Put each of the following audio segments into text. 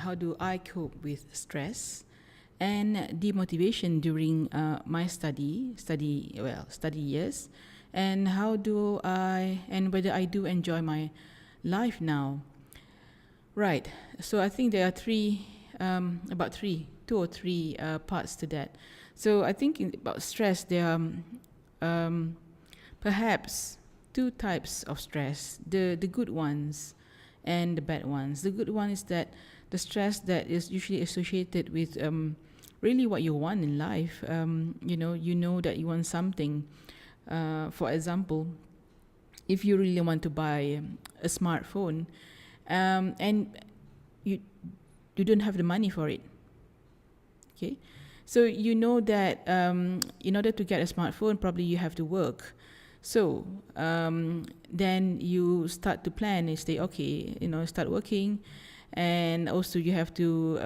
how do I cope with stress and demotivation during my study years, and whether I do enjoy my life now. Right. So I think there are two or three parts to that. So I think about stress, there are perhaps two types of stress: the good ones and the bad ones. The good one is that the stress that is usually associated with really what you want in life. You know that you want something. For example, if you really want to buy a smartphone, and you don't have the money for it, okay, so you know that in order to get a smartphone, probably you have to work. So then you start to plan and say, okay, start working, and also you have to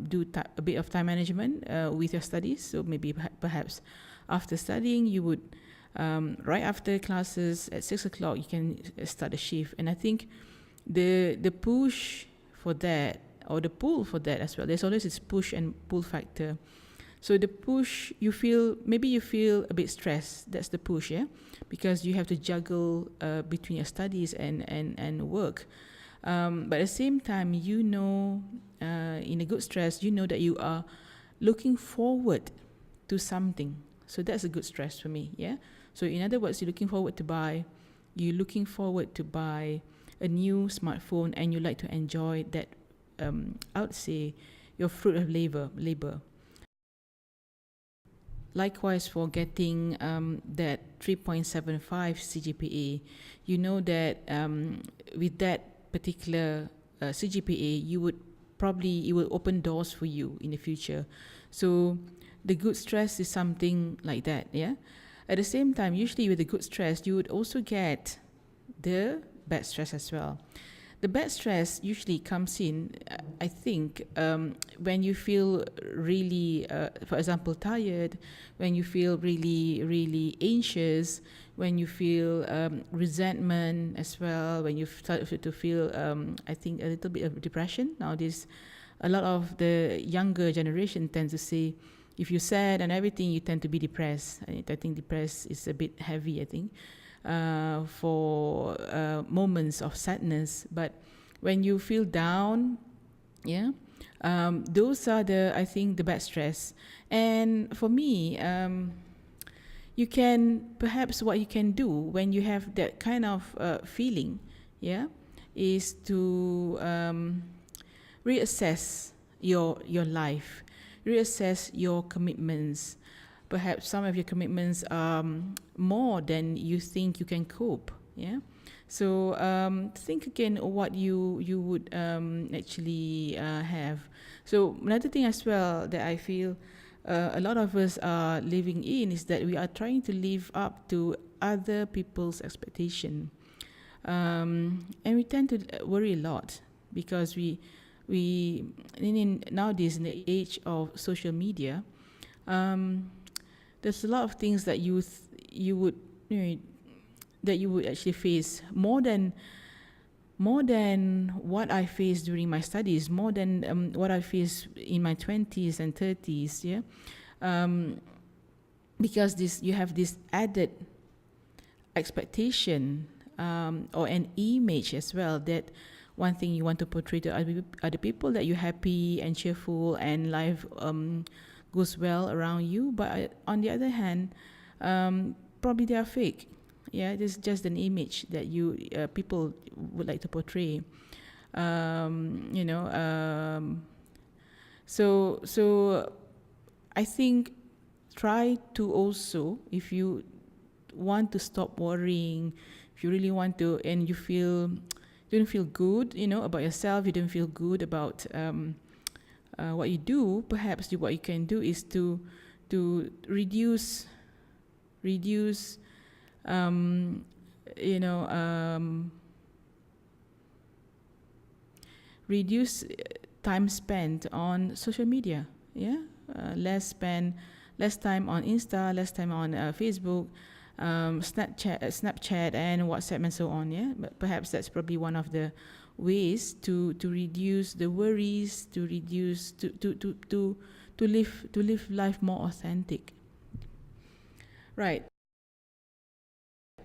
do a bit of time management with your studies. So maybe perhaps after studying, you would right after classes at 6 o'clock, you can start a shift. And I think the push for that, or the pull for that as well, there's always this push and pull factor. So the push, you feel a bit stressed. That's the push, yeah, because you have to juggle between your studies and work. But at the same time, in a good stress, you know that you are looking forward to something. So that's a good stress for me, yeah. So in other words, you're looking forward to buy a new smartphone, and you like to enjoy that. I would say your fruit of labor. Likewise, for getting that 3.75 CGPA, you know that with that particular CGPA, it will open doors for you in the future. So the good stress is something like that, yeah. At the same time, usually with the good stress, you would also get the bad stress as well. The bad stress usually comes in, I think, when you feel really, for example, tired, when you feel really, really anxious, when you feel resentment as well, when you start to feel, I think, a little bit of depression. Nowadays, a lot of the younger generation tends to say, if you're sad and everything, you tend to be depressed. I think depressed is a bit heavy, I think. For moments of sadness, but when you feel down, yeah, those are the bad stress. And for me, what you can do when you have that kind of feeling, yeah, is to reassess your life, reassess your commitments. Perhaps some of your commitments are more than you think you can cope. Yeah. So think again what you would actually have. So another thing as well that I feel a lot of us are living in is that we are trying to live up to other people's expectation, and we tend to worry a lot because nowadays in the age of social media. There's a lot of things that you would actually face more than what I faced during my studies, more than what I faced in my 20s and 30s, yeah. Because you have this added expectation or an image as well, that one thing you want to portray to other people, that you're happy and cheerful and life goes well around you. But on the other hand, probably they are fake. Yeah, it is just an image that people would like to portray. So I think try to also, if you want to stop worrying, if you really want to, and you don't feel good, about yourself, you don't feel good about what you do, perhaps what you can do is to reduce reduce time spent on social media. Yeah, less time on Insta, less time on Facebook, Snapchat and WhatsApp and so on. Yeah, but perhaps that's probably one of the ways to reduce the worries, to reduce to live life more authentic. Right.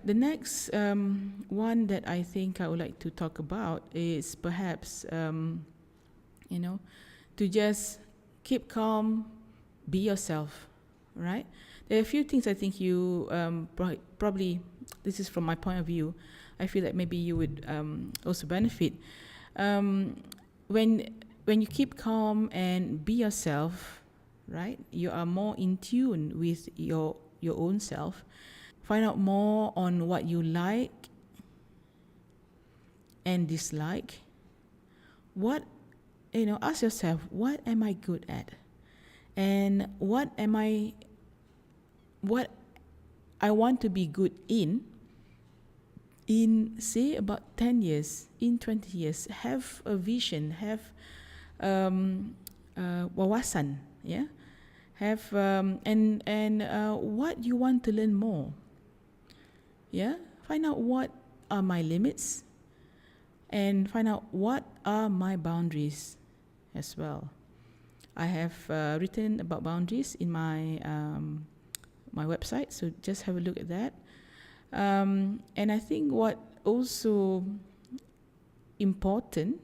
The next one that I think I would like to talk about is perhaps you know to just keep calm, be yourself, right? There are a few things I think you probably, this is from my point of view, I feel that maybe you would also benefit. Um, when when you keep calm and be yourself, right? You are more in tune with your own self. Find out more on what you like and dislike. What ask yourself, what am I good at? And what I want to be good in say about 10 years, in 20 years. Have a vision, have wawasan, yeah, have and what you want to learn more, yeah. Find out what are my limits and find out what are my boundaries as well. I have written about boundaries in my website, so just have a look at that. And I think what also important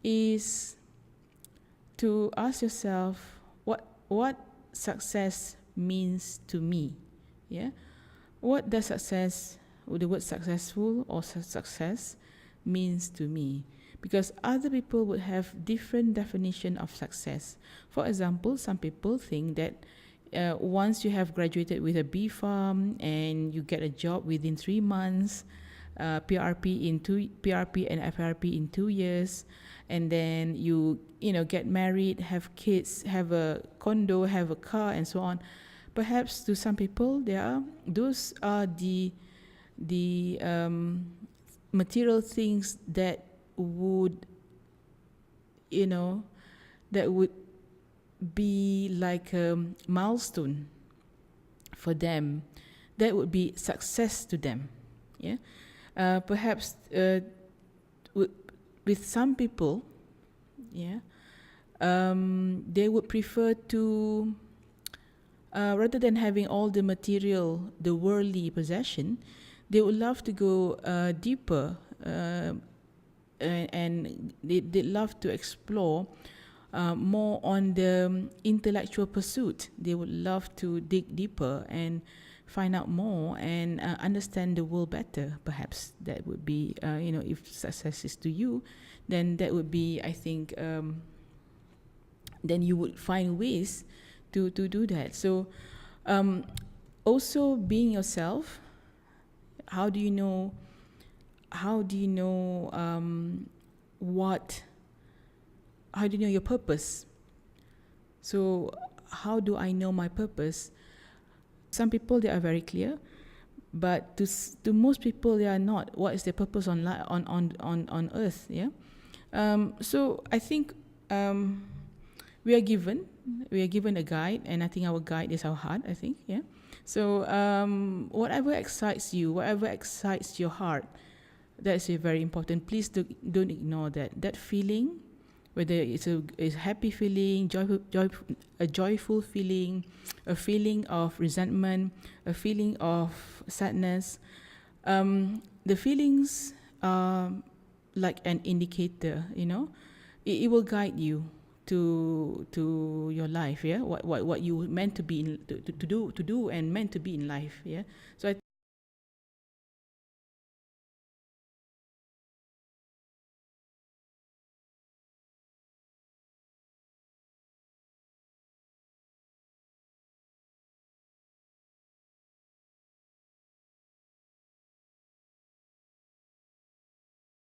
is to ask yourself what success means to me. Yeah, what does success, or the word successful or success, means to me? Because other people would have different definition of success. For example, some people think that once you have graduated with a B Farm and you get a job within 3 months, PRP and FRP in 2 years, and then you get married, have kids, have a condo, have a car, and so on. Perhaps to some people, those are the material things that would that would be like a milestone for them. That would be success to them. Yeah, perhaps with some people, yeah, they would prefer to rather than having all the material, the worldly possession, they would love to go deeper, and they love to explore more on the intellectual pursuit. They would love to dig deeper and find out more and understand the world better. Perhaps that would be, if success is to you, then that would be, I think, then you would find ways to do that. So, also being yourself. How do you know? How do you know what? How do you know your purpose? So, how do I know my purpose? Some people, they are very clear, but to most people, they are not. What is their purpose on earth? Yeah. So I think we are given a guide, and I think our guide is our heart. I think, yeah. So whatever excites you, whatever excites your heart, that's very important. Please don't ignore that feeling, whether it's a happy feeling, a joyful feeling, a feeling of resentment, a feeling of sadness. The feelings are like an indicator, it will guide you to your life, yeah. What you meant to be to do and meant to be in life, yeah. So I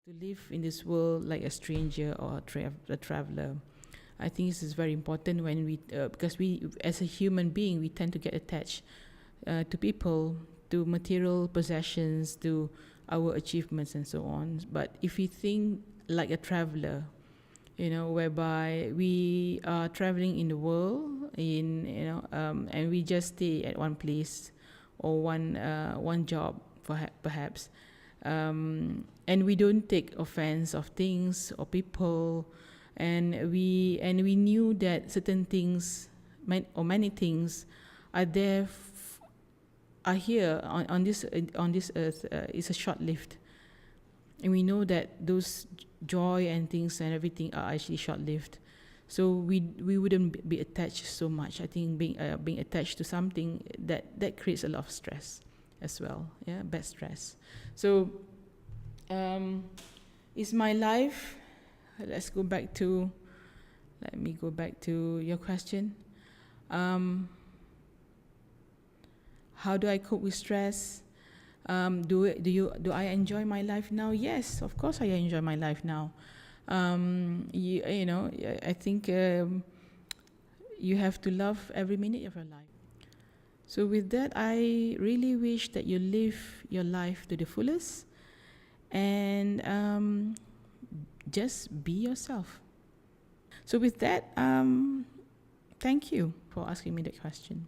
to live in this world like a stranger or a traveler. I think this is very important when we because we, as a human being, we tend to get attached to people, to material possessions, to our achievements and so on. But if we think like a traveler, whereby we are traveling in the world, and we just stay at one place or one job, perhaps. And we don't take offense of things or people, and we knew that certain things, many things, are there, are here on this earth, is a short lived, and we know that those joy and things and everything are actually short lived. So we wouldn't be attached so much. I think being attached to something that creates a lot of stress as well. Yeah, bad stress. So is my life? Let me go back to your question. How do I cope with stress? Do I enjoy my life now? Yes, of course I enjoy my life now. You know, I think you have to love every minute of your life. So with that, I really wish that you live your life to the fullest, and just be yourself. So with that, thank you for asking me that question.